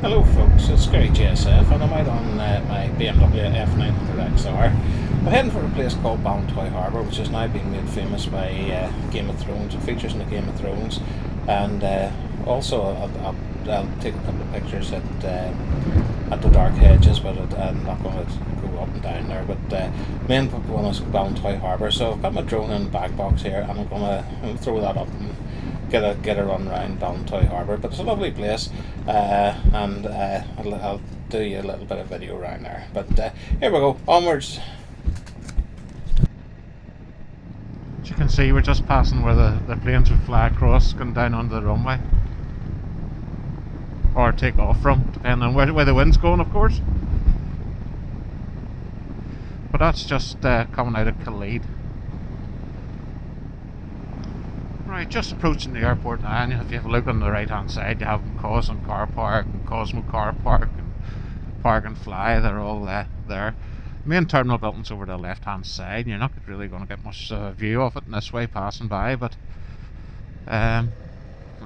Hello folks, it's Gary JSF and I'm out on my BMW F900XR. I'm heading for a place called Ballintoy Harbour, which has now been made famous by Game of Thrones. It features in the Game of Thrones, and also I'll take a couple of pictures at the Dark Hedges, but I'm not going to go up and down there. But main one is Ballintoy Harbour, so I've got my drone in the back box here, and I'm going to throw that up and get a run around Ballintoy Harbour. But it's a lovely place, and I'll do you a little bit of video around there. But here we go, onwards. As you can see, we're just passing where the planes would fly across, going down onto the runway, or take off from, depending on where the wind's going, of course. But that's just coming out of Khalid. Right, just approaching the airport now, and if you have a look on the right hand side, you have Cosmo Car Park and Cosmo Car Park and Park and Fly. They're all there. The main terminal building's over the left hand side. You're not really going to get much view of it in this way passing by, but I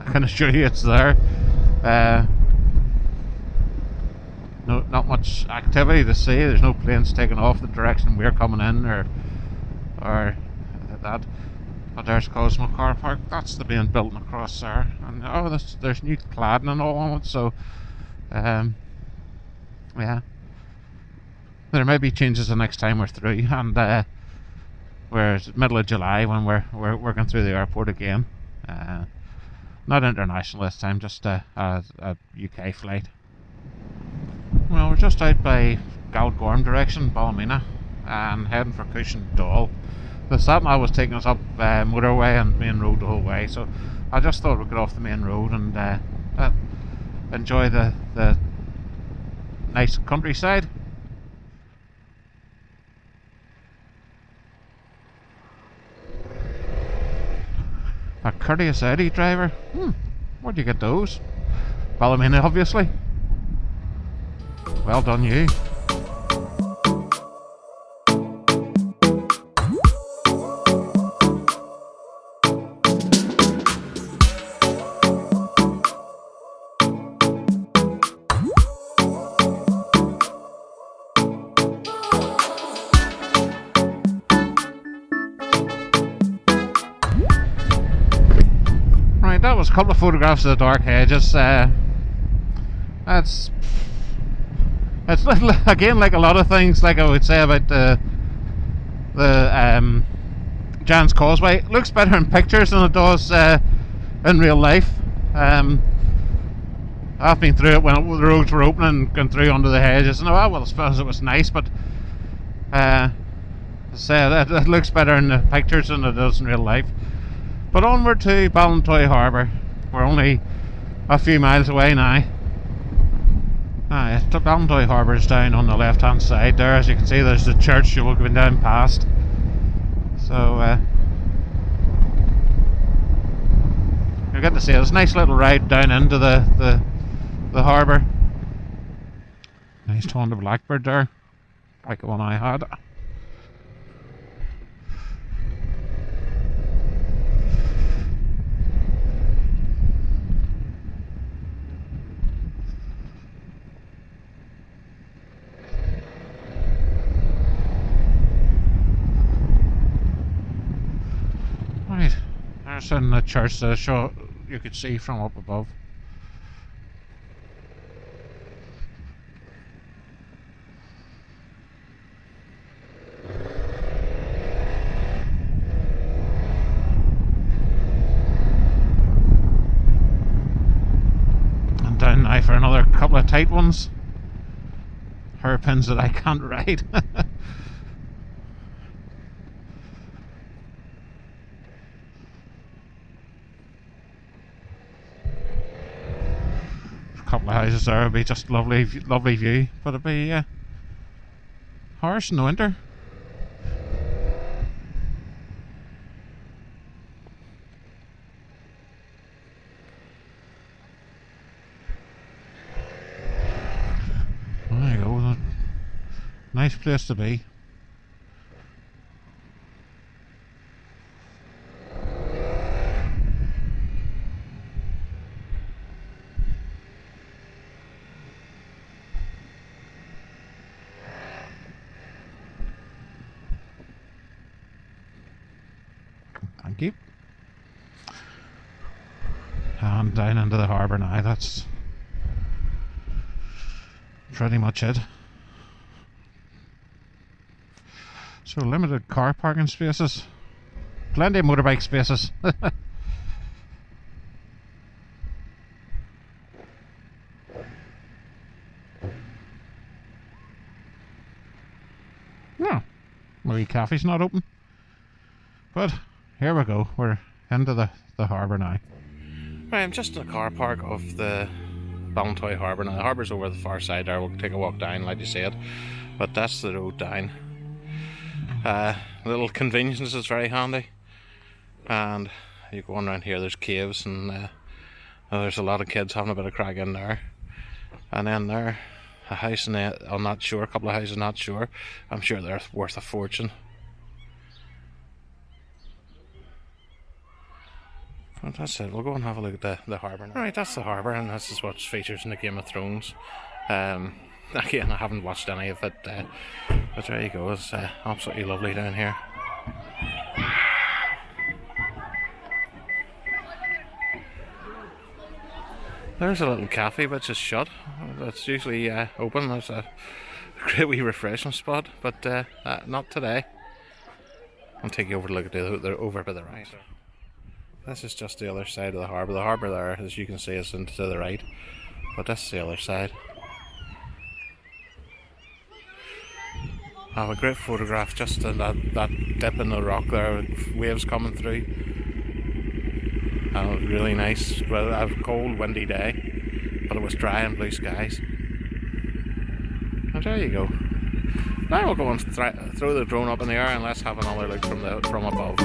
can assure you it's there. No, not much activity to see. There's no planes taking off the direction we're coming in, or that. But there's Cosmo Car Park. That's the main building across there, and there's new cladding and all on it. So, yeah, there may be changes the next time we're through, and we're middle of July when we're working through the airport again. Not international this time, just a UK flight. Well, we're just out by Galgorm direction, Ballymena, and heading for Cushion Doll. The sat-nav was taking us up motorway and main road the whole way, so I just thought we'd get off the main road and enjoy the nice countryside. A courteous Audi driver? Where'd you get those? Ballymena, obviously. Well done, you. Right, that was a couple of photographs of the Dark Hedges. It's little, again, like a lot of things, like I would say about the Jan's Causeway. It looks better in pictures than it does in real life. I've been through it when the roads were open and gone through under the hedges, and well, I suppose it was nice, but as I said, it looks better in the pictures than it does in real life. But onward to Ballintoy Harbour. We're only a few miles away now. The Ballintoy Harbour is down on the left hand side there. As you can see, there's the church you will go down past. So you'll get to see it's a nice little ride down into the harbour. Nice Honda Blackbird there, like the one I had. There's in the church to show you could see from up above. And down now for another couple of tight ones. Hairpins that I can't ride. Couple of houses there, it'll be just lovely view, but it'll be harsh in the winter. There you go, nice place to be. Thank you. And down into the harbour now. That's pretty much it. So limited car parking spaces. Plenty of motorbike spaces. No, maybe cafe's not open. But here we go. We're into the harbour now. Right, I'm just in the car park of the Ballintoy Harbour. Now the harbour's over the far side there. We'll take a walk down like you said. But that's the road down. Little convenience is very handy. And you go on around here, there's caves, and there's a lot of kids having a bit of crack in there. And then there, a house, and I'm not sure, a couple of houses, not sure. I'm sure they're worth a fortune. But that's it, we'll go and have a look at the harbour now. Right, that's the harbour, and this is what features in the Game of Thrones. Again, I haven't watched any of it, but there you go, it's absolutely lovely down here. There's a little cafe which is shut. It's usually open. There's a great wee refreshing spot, but not today. I'll take you over to look at the over by the right. This is just the other side of the harbour. The harbour there, as you can see, is to the right, but this is the other side. I have a great photograph just in that dip in the rock there, with waves coming through. And it was really nice. Well, a cold, windy day, but it was dry and blue skies. And there you go. Now we'll go and throw the drone up in the air and let's have another look from above.